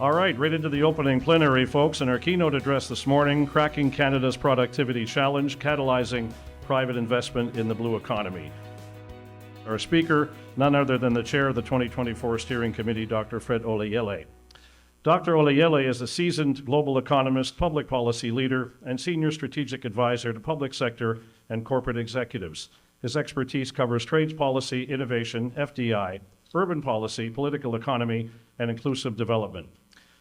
All right, right into the opening plenary, folks. In our keynote address this morning, cracking Canada's productivity challenge, catalyzing private investment in the blue economy. Our speaker, none other than the chair of the 2024 Steering Committee, Dr. Fred Olayele. Dr. Olayele is a seasoned global economist, public policy leader, and senior strategic advisor to public sector and corporate executives. His expertise covers trade policy, innovation, FDI, urban policy, political economy, and inclusive development.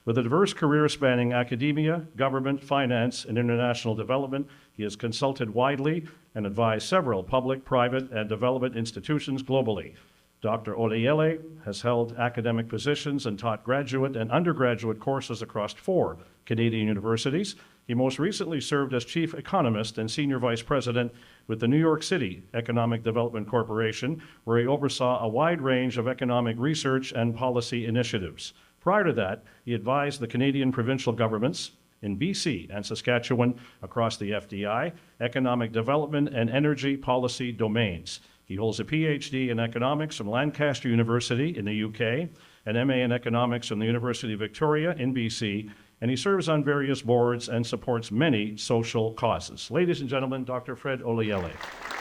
With a diverse career spanning academia, government, finance, and international development, he has consulted widely and advised several public, private, and development institutions globally. Dr. Olayele has held academic positions and taught graduate and undergraduate courses across 4 Canadian universities. He most recently served as chief economist and senior vice president with the New York City Economic Development Corporation, where he oversaw a wide range of economic research and policy initiatives. Prior to that, he advised the Canadian provincial governments in BC and Saskatchewan across the FDI, economic development, and energy policy domains. He holds a PhD in economics from Lancaster University in the UK, an MA in economics from the University of Victoria in BC, and he serves on various boards and supports many social causes. Ladies and gentlemen, Dr. Fred Olayele.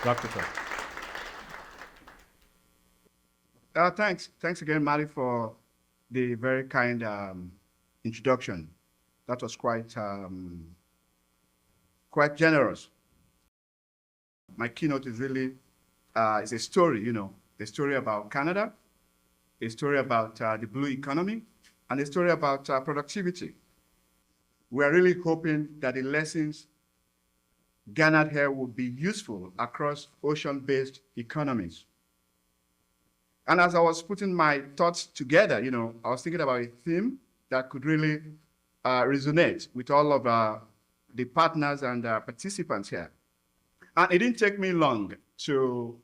Dr. Fred. Thanks again, Mali, for the very kind introduction. That was quite generous. My keynote is really is a story, a story about Canada, a story about the blue economy, and a story about productivity. We are really hoping that the lessons garnered here will be useful across ocean-based economies. And as I was putting my thoughts together, I was thinking about a theme that could really resonate with all of the partners and participants here. And it didn't take me long to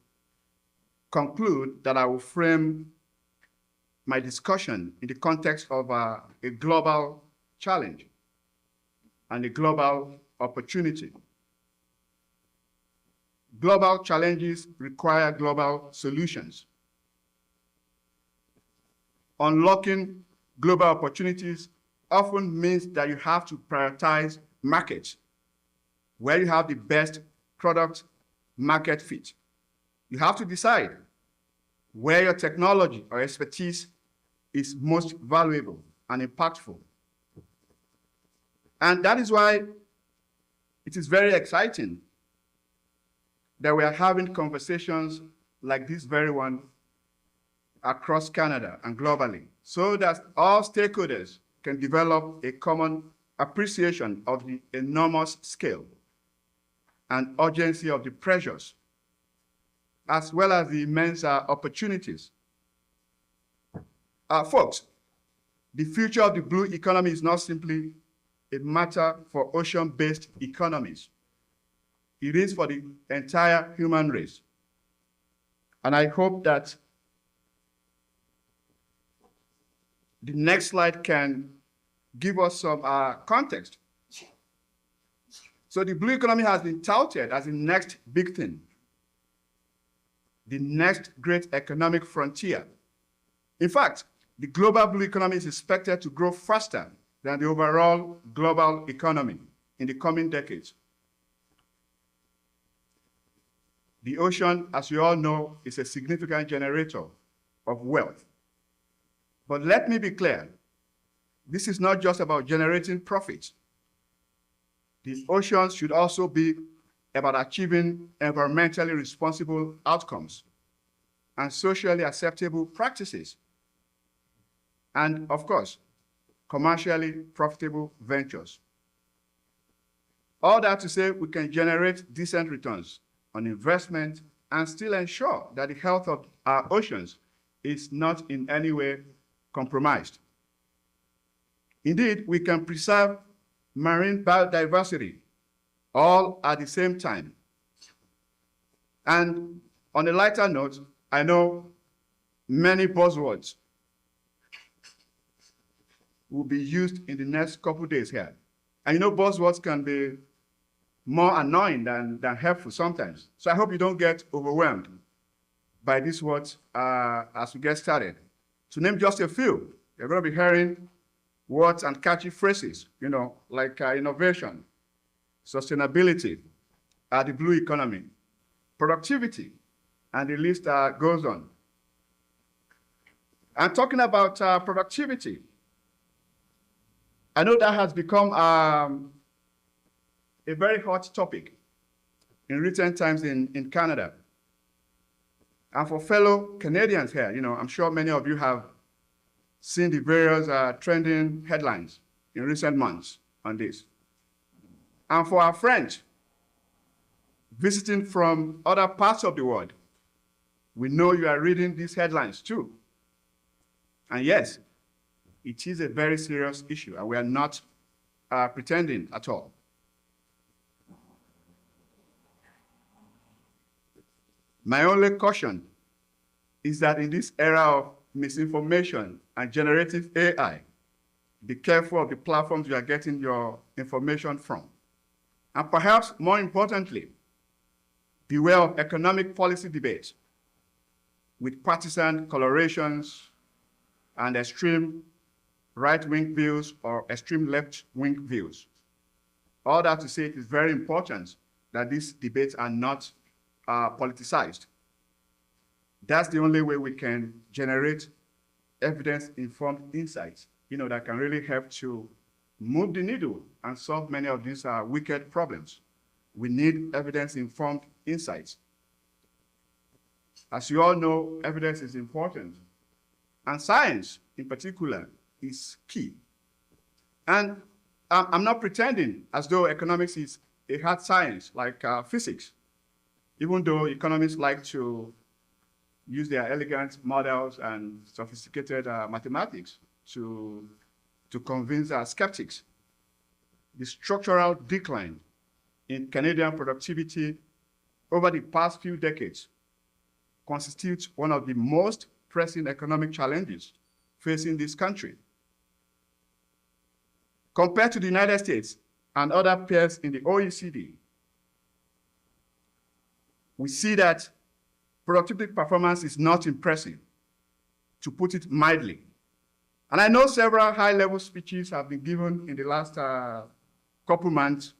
conclude that I will frame my discussion in the context of a global challenge and a global opportunity. Global challenges require global solutions. Unlocking global opportunities often means that you have to prioritize markets where you have the best product market fit. You have to decide where your technology or expertise is most valuable and impactful. And that is why it is very exciting that we are having conversations like this very one across Canada and globally, so that all stakeholders can develop a common appreciation of the enormous scale and urgency of the pressures, as well as the immense opportunities. Folks, the future of the blue economy is not simply a matter for ocean-based economies. It is for the entire human race. And I hope that the next slide can give us some context. So the blue economy has been touted as the next big thing, the next great economic frontier. In fact, the global blue economy is expected to grow faster than the overall global economy in the coming decades. The ocean, as you all know, is a significant generator of wealth. But let me be clear, this is not just about generating profits. The oceans should also be about achieving environmentally responsible outcomes and socially acceptable practices. And of course, commercially profitable ventures. All that to say we can generate decent returns on investment and still ensure that the health of our oceans is not in any way compromised. Indeed, we can preserve marine biodiversity all at the same time. And on a lighter note, I know many buzzwords will be used in the next couple days here. And buzzwords can be more annoying than helpful sometimes. So I hope you don't get overwhelmed by these words as we get started. To name just a few, you're going to be hearing words and catchy phrases, like innovation, sustainability, the blue economy, productivity, and the list goes on. And talking about productivity, I know that has become a very hot topic in recent times in Canada. And for fellow Canadians here, I'm sure many of you have seen the various trending headlines in recent months on this. And for our friends visiting from other parts of the world, we know you are reading these headlines too. And yes, it is a very serious issue, and we are not pretending at all. My only caution is that in this era of misinformation and generative AI, be careful of the platforms you are getting your information from. And perhaps more importantly, beware of economic policy debates with partisan colorations and extreme right-wing views or extreme left-wing views. All that to say, it is very important that these debates are not politicized. That's the only way we can generate evidence-informed insights, that can really help to move the needle and solve many of these wicked problems. We need evidence-informed insights. As you all know, evidence is important, and science in particular is key. And I'm not pretending as though economics is a hard science like physics, even though economists like to use their elegant models and sophisticated mathematics to convince skeptics. The structural decline in Canadian productivity over the past few decades constitutes one of the most pressing economic challenges facing this country. Compared to the United States and other peers in the OECD, we see that productivity performance is not impressive, to put it mildly. And I know several high-level speeches have been given in the last couple months,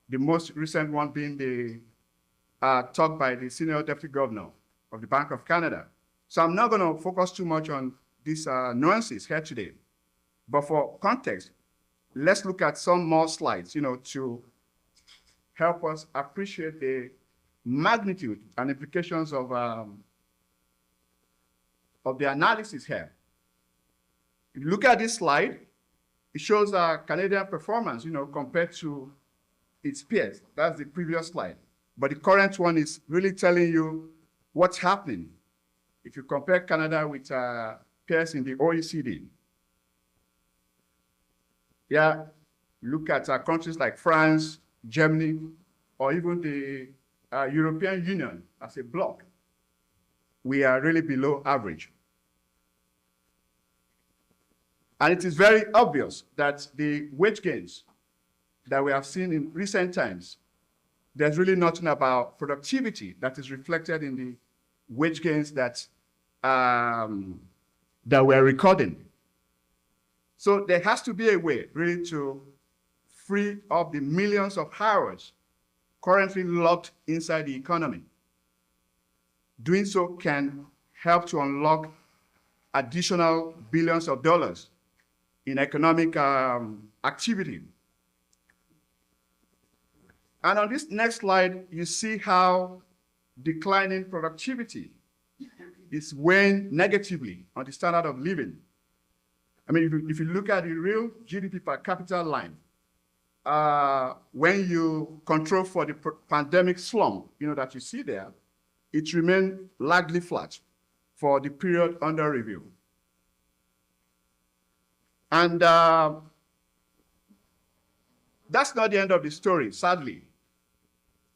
the most recent one being the talk by the senior deputy governor of the Bank of Canada. So I'm not going to focus too much on these nuances here today. But for context, let's look at some more slides, to help us appreciate the magnitude and implications of the analysis here. If you look at this slide, it shows Canadian performance, compared to its peers. That's the previous slide. But the current one is really telling you what's happening if you compare Canada with peers in the OECD. Yeah, look at countries like France, Germany, or even the European Union as a bloc. We are really below average. And it is very obvious that the wage gains that we have seen in recent times, there's really nothing about productivity that is reflected in the wage gains that we're recording. So there has to be a way really to free up the millions of hours currently locked inside the economy. Doing so can help to unlock additional billions of dollars in economic activity. And on this next slide, you see how declining productivity is weighing negatively on the standard of living. I mean, if you look at the real GDP per capita line, when you control for the pandemic slump, that you see there, it remained largely flat for the period under review. And that's not the end of the story, sadly.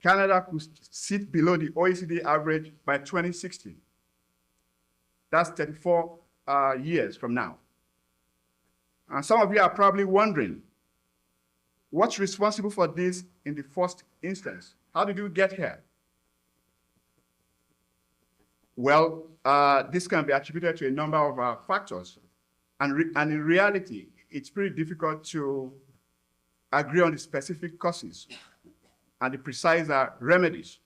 Canada could sit below the OECD average by 2060. That's 34 years from now. And some of you are probably wondering, what's responsible for this in the first instance? How did you get here? Well, this can be attributed to a number of factors. And in reality, it's pretty difficult to agree on the specific causes and the precise remedies.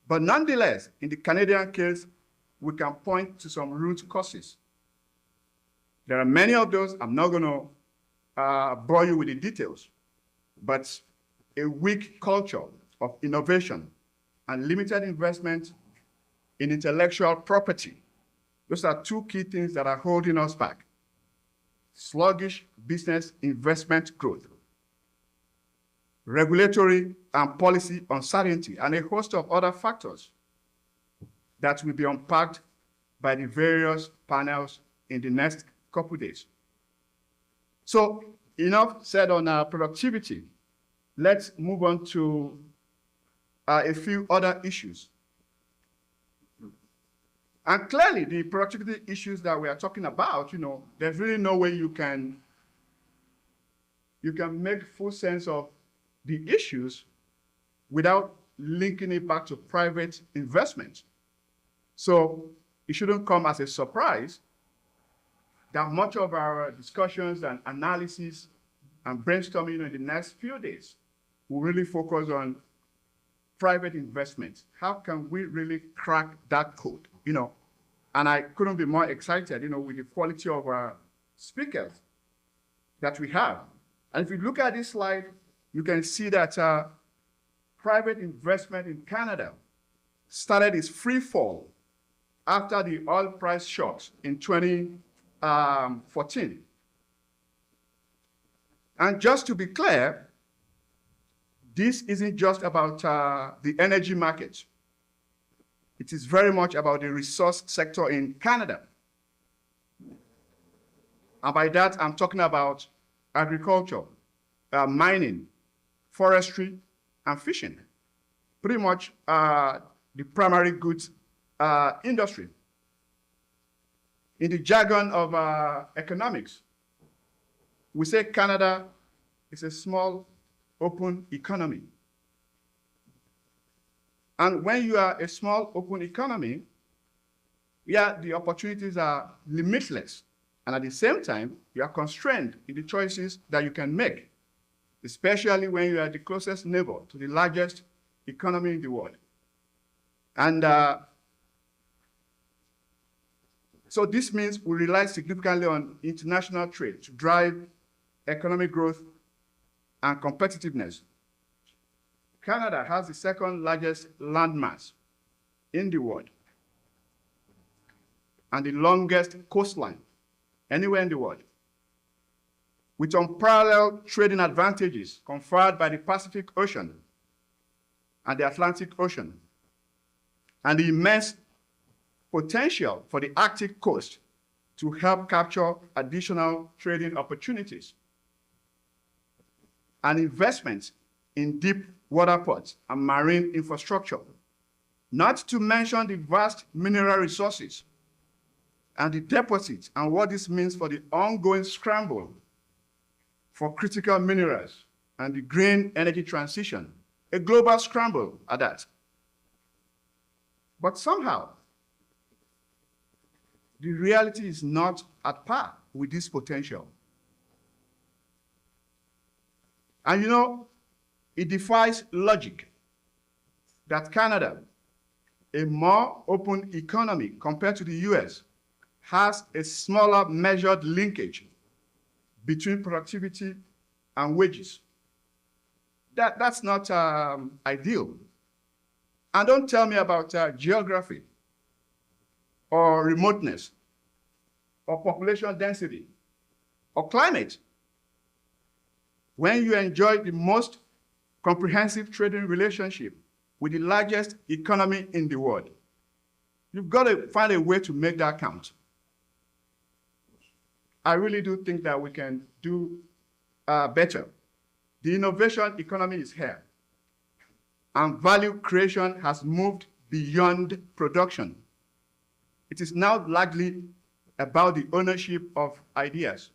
But nonetheless, in the Canadian case, we can point to some root causes. There are many of those. I'm not going to bore you with the details, but a weak culture of innovation and limited investment in intellectual property. Those are two key things that are holding us back. Sluggish business investment growth, regulatory and policy uncertainty, and a host of other factors that will be unpacked by the various panels in the next couple days. So enough said on productivity. Let's move on to a few other issues. And clearly, the productivity issues that we are talking about, there's really no way you can make full sense of the issues without linking it back to private investment. So it shouldn't come as a surprise that much of our discussions and analysis and brainstorming in the next few days will really focus on private investment. How can we really crack that code? And I couldn't be more excited, with the quality of our speakers that we have. And if you look at this slide, you can see that private investment in Canada started its free fall after the oil price shocks in 2014. And just to be clear, this isn't just about the energy market. It is very much about the resource sector in Canada. And by that, I'm talking about agriculture, mining, forestry, and fishing. Pretty much the primary goods industry. In the jargon of economics, we say Canada is a small, open economy. And when you are a small, open economy, the opportunities are limitless. And at the same time, you are constrained in the choices that you can make, especially when you are the closest neighbor to the largest economy in the world. And so this means we rely significantly on international trade to drive economic growth and competitiveness. Canada has the second largest landmass in the world and the longest coastline anywhere in the world, with unparalleled trading advantages conferred by the Pacific Ocean and the Atlantic Ocean, and the immense potential for the Arctic coast to help capture additional trading opportunities, and investments in deep water ports and marine infrastructure, not to mention the vast mineral resources and the deposits and what this means for the ongoing scramble for critical minerals and the green energy transition, a global scramble at that. But somehow, the reality is not at par with this potential. And it defies logic that Canada, a more open economy compared to the US, has a smaller measured linkage between productivity and wages. That's not ideal. And don't tell me about geography or remoteness or population density or climate. When you enjoy the most comprehensive trading relationship with the largest economy in the world, you've got to find a way to make that count. I really do think that we can do better. The innovation economy is here, and value creation has moved beyond production. It is now largely about the ownership of ideas.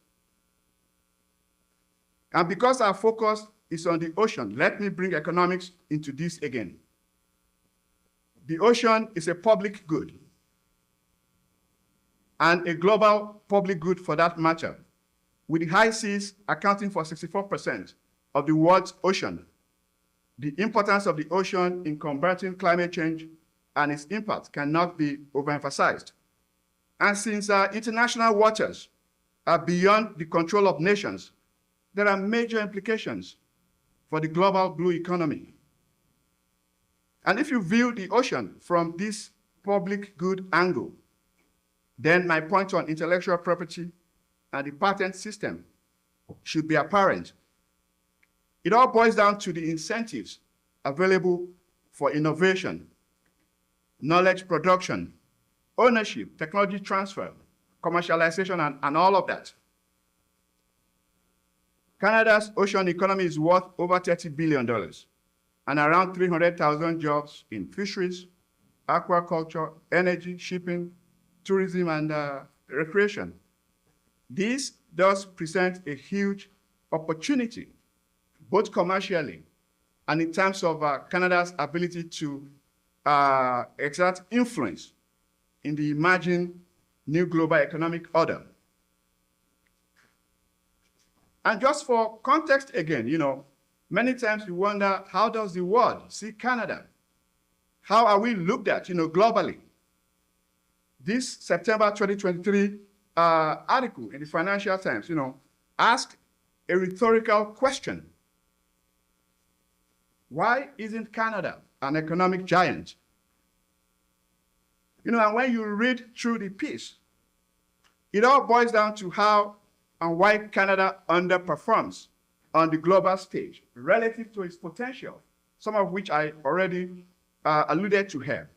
And because our focus is on the ocean, let me bring economics into this again. The ocean is a public good, and a global public good for that matter, with the high seas accounting for 64% of the world's ocean. The importance of the ocean in combating climate change and its impact cannot be overemphasized. And since our international waters are beyond the control of nations, there are major implications for the global blue economy. And if you view the ocean from this public good angle, then my point on intellectual property and the patent system should be apparent. It all boils down to the incentives available for innovation, knowledge production, ownership, technology transfer, commercialization, and all of that. Canada's ocean economy is worth over $30 billion and around 300,000 jobs in fisheries, aquaculture, energy, shipping, tourism, and recreation. This does present a huge opportunity, both commercially and in terms of Canada's ability to exert influence in the emerging new global economic order. And just for context again, many times we wonder, how does the world see Canada? How are we looked at, globally? This September 2023 article in the Financial Times, asked a rhetorical question. Why isn't Canada an economic giant? And when you read through the piece, it all boils down to how and why Canada underperforms on the global stage relative to its potential, some of which I already alluded to here.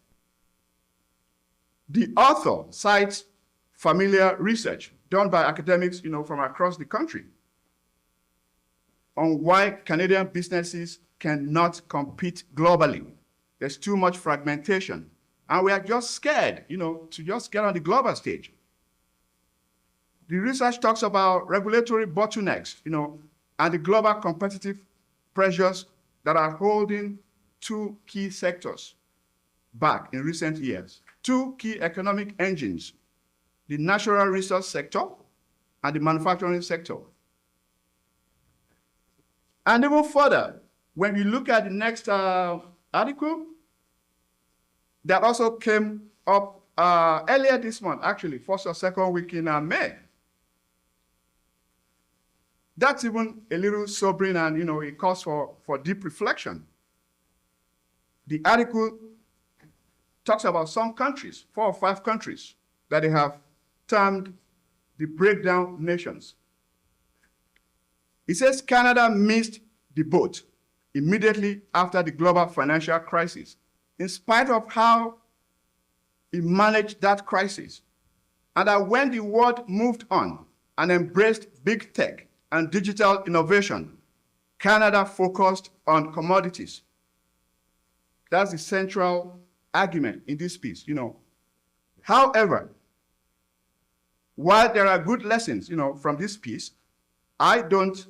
The author cites familiar research done by academics from across the country on why Canadian businesses cannot compete globally. There's too much fragmentation. And we are just scared, to just get on the global stage. The research talks about regulatory bottlenecks, and the global competitive pressures that are holding two key sectors back in recent years. Two key economic engines, the natural resource sector and the manufacturing sector. And even further, when we look at the next article, that also came up earlier this month, actually, first or second week in May. That's even a little sobering, and it calls for deep reflection. The article talks about some countries, 4 or 5 countries, that they have termed the breakdown nations. It says Canada missed the boat immediately after the global financial crisis, in spite of how it managed that crisis. And that when the world moved on and embraced big tech and digital innovation, Canada focused on commodities. That's the central argument in this piece, However, while there are good lessons, from this piece, I don't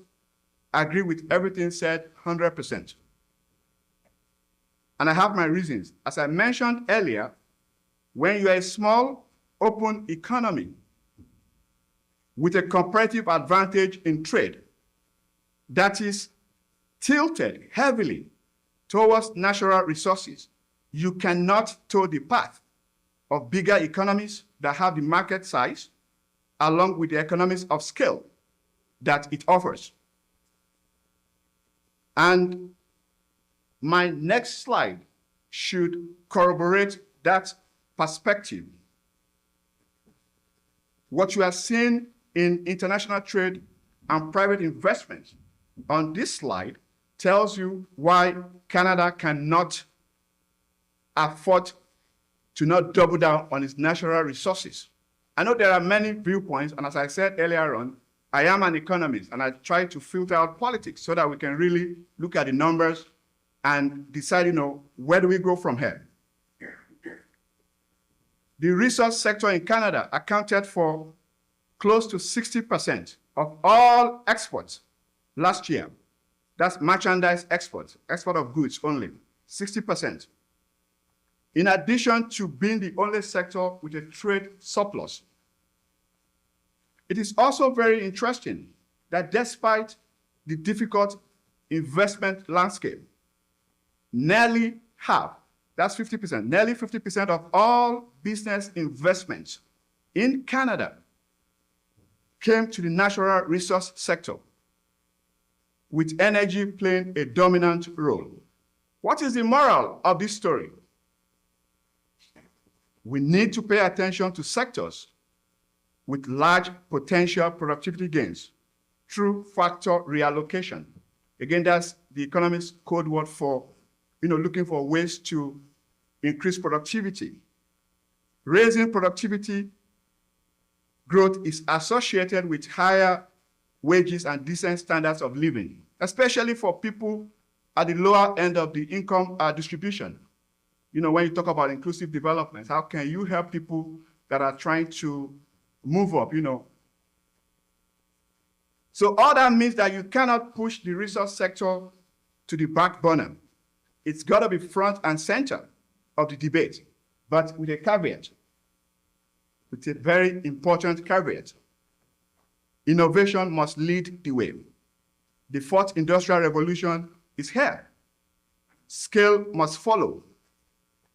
agree with everything said 100%. And I have my reasons. As I mentioned earlier, when you are a small, open economy with a comparative advantage in trade that is tilted heavily towards natural resources, you cannot toe the path of bigger economies that have the market size along with the economies of scale that it offers. And my next slide should corroborate that perspective. What you are seeing in international trade and private investment on this slide tells you why Canada cannot afford to not double down on its natural resources. I know there are many viewpoints, and as I said earlier on, I am an economist, and I try to filter out politics so that we can really look at the numbers and decide, where do we go from here? The resource sector in Canada accounted for close to 60% of all exports last year. That's merchandise exports, export of goods only, 60%. In addition to being the only sector with a trade surplus. It is also very interesting that despite the difficult investment landscape, nearly half, that's 50%, nearly 50% of all business investments in Canada came to the natural resource sector, with energy playing a dominant role. What is the moral of this story? We need to pay attention to sectors with large potential productivity gains through factor reallocation. Again, that's the economist's code word for looking for ways to increase productivity. Raising productivity growth is associated with higher wages and decent standards of living, especially for people at the lower end of the income distribution. When you talk about inclusive development, how can you help people that are trying to move up, So all that means that you cannot push the resource sector to the back burner. It's got to be front and center of the debate, but with a caveat, with a very important caveat. Innovation must lead the way. The fourth industrial revolution is here. Scale must follow.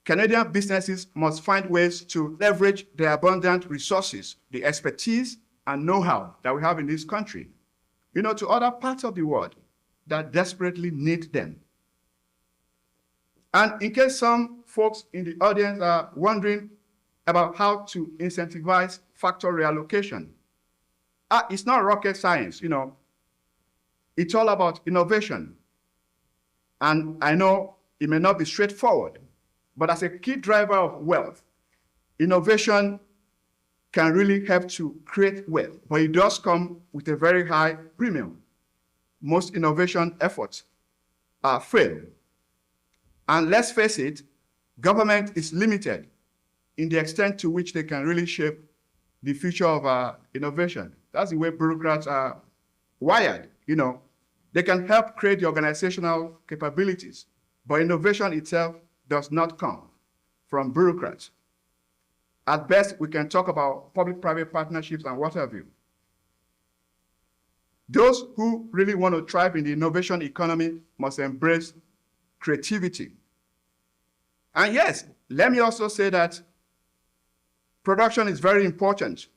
Canadian businesses must find ways to leverage the abundant resources, the expertise and know-how that we have in this country, to other parts of the world that desperately need them. And in case some folks in the audience are wondering about how to incentivize factor reallocation, it's not rocket science, It's all about innovation. And I know it may not be straightforward, but as a key driver of wealth, innovation can really help to create wealth, but it does come with a very high premium. Most innovation efforts fail. And let's face it, government is limited in the extent to which they can really shape the future of innovation. That's the way bureaucrats are wired, They can help create the organizational capabilities, but innovation itself does not come from bureaucrats. At best, we can talk about public-private partnerships and what have you. Those who really want to thrive in the innovation economy must embrace creativity. And yes, let me also say that production is very important.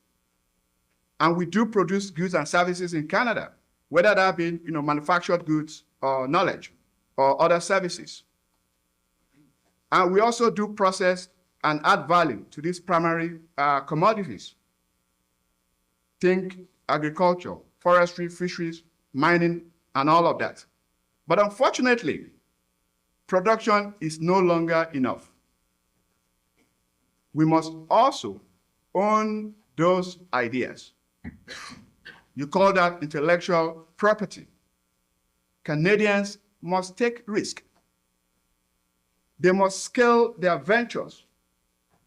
And we do produce goods and services in Canada, whether that be manufactured goods or knowledge or other services. And we also do process and add value to these primary commodities. Think agriculture, forestry, fisheries, mining, and all of that. But unfortunately, production is no longer enough. We must also own those ideas. You call that intellectual property. Canadians must take risk. They must scale their ventures.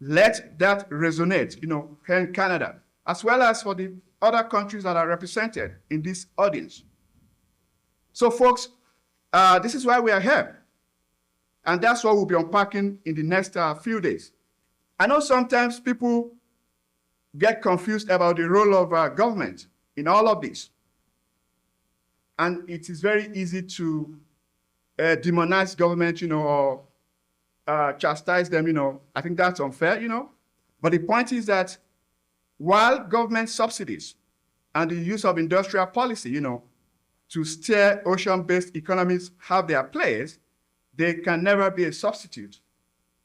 Let that resonate, here in Canada, as well as for the other countries that are represented in this audience. So folks, this is why we are here. And that's what we'll be unpacking in the next few days. I know sometimes people get confused about the role of government in all of this. And it is very easy to demonize government, or chastise them, I think that's unfair, But the point is that while government subsidies and the use of industrial policy, to steer ocean-based economies have their place, they can never be a substitute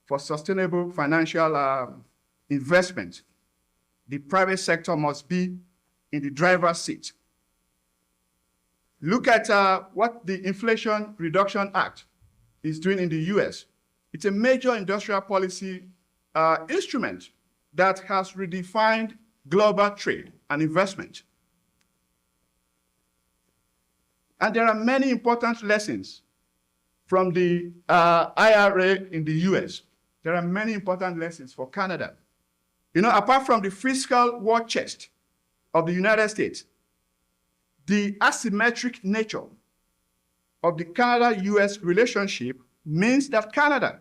for sustainable financial investment. The private sector must be in the driver's seat. Look at what the Inflation Reduction Act is doing in the US. It's a major industrial policy instrument that has redefined global trade and investment. And there are many important lessons from the IRA in the US. There are many important lessons for Canada. Apart from the fiscal war chest of the United States, the asymmetric nature of the Canada-US relationship means that Canada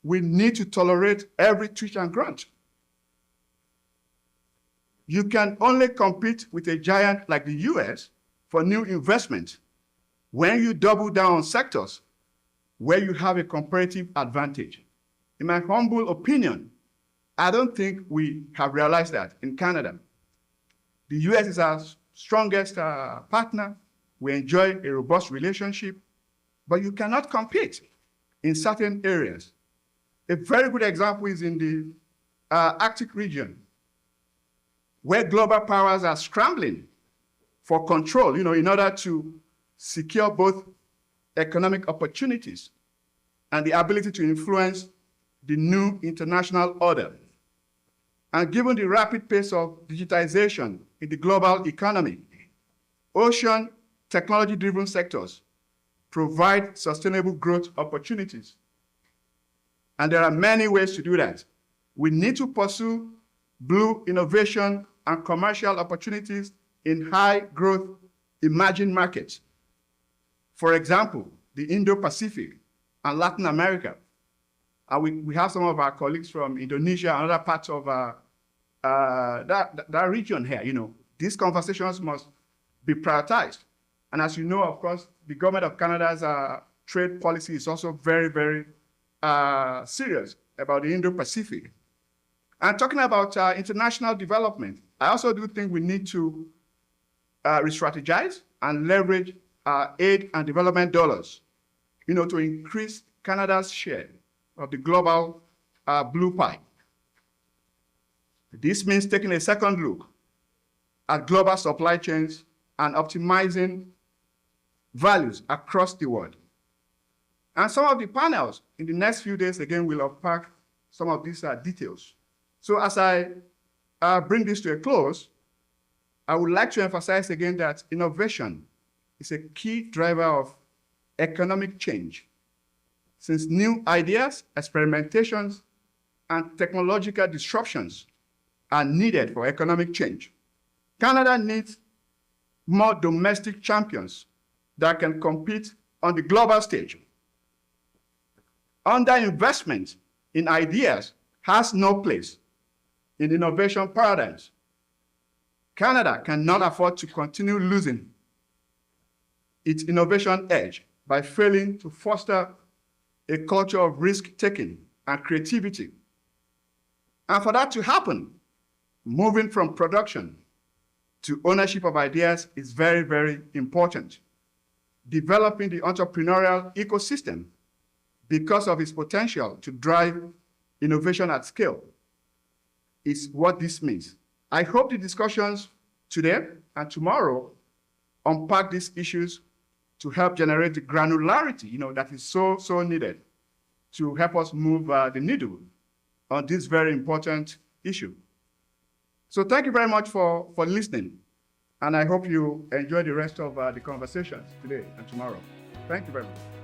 will need to tolerate every twitch and grunt. You can only compete with a giant like the US for new investment when you double down on sectors where you have a comparative advantage. In my humble opinion, I don't think we have realized that in Canada. The US is our strongest partner. We enjoy a robust relationship, but you cannot compete in certain areas. A very good example is in the Arctic region, where global powers are scrambling for control, in order to secure both economic opportunities and the ability to influence the new international order. And given the rapid pace of digitization in the global economy, ocean technology-driven sectors provide sustainable growth opportunities. And there are many ways to do that. We need to pursue blue innovation and commercial opportunities in high-growth emerging markets. For example, the Indo-Pacific and Latin America. We have some of our colleagues from Indonesia and other parts of that region here. These conversations must be prioritized. And as you know, of course, the government of Canada's trade policy is also very, very serious about the Indo-Pacific. And talking about international development, I also do think we need to re-strategize and leverage aid and development dollars, to increase Canada's share of the global blue pie. This means taking a second look at global supply chains and optimizing values across the world. And some of the panels in the next few days, again, will unpack some of these details. So as I bring this to a close, I would like to emphasize again that innovation is a key driver of economic change, since new ideas, experimentations, and technological disruptions are needed for economic change. Canada needs more domestic champions that can compete on the global stage. Underinvestment in ideas has no place in innovation paradigms. Canada cannot afford to continue losing its innovation edge by failing to foster a culture of risk-taking and creativity. And for that to happen, moving from production to ownership of ideas is very, very important. Developing the entrepreneurial ecosystem because of its potential to drive innovation at scale is what this means. I hope the discussions today and tomorrow unpack these issues to help generate the granularity, that is so needed to help us move the needle on this very important issue. So thank you very much for listening, and I hope you enjoy the rest of the conversations today and tomorrow. Thank you very much.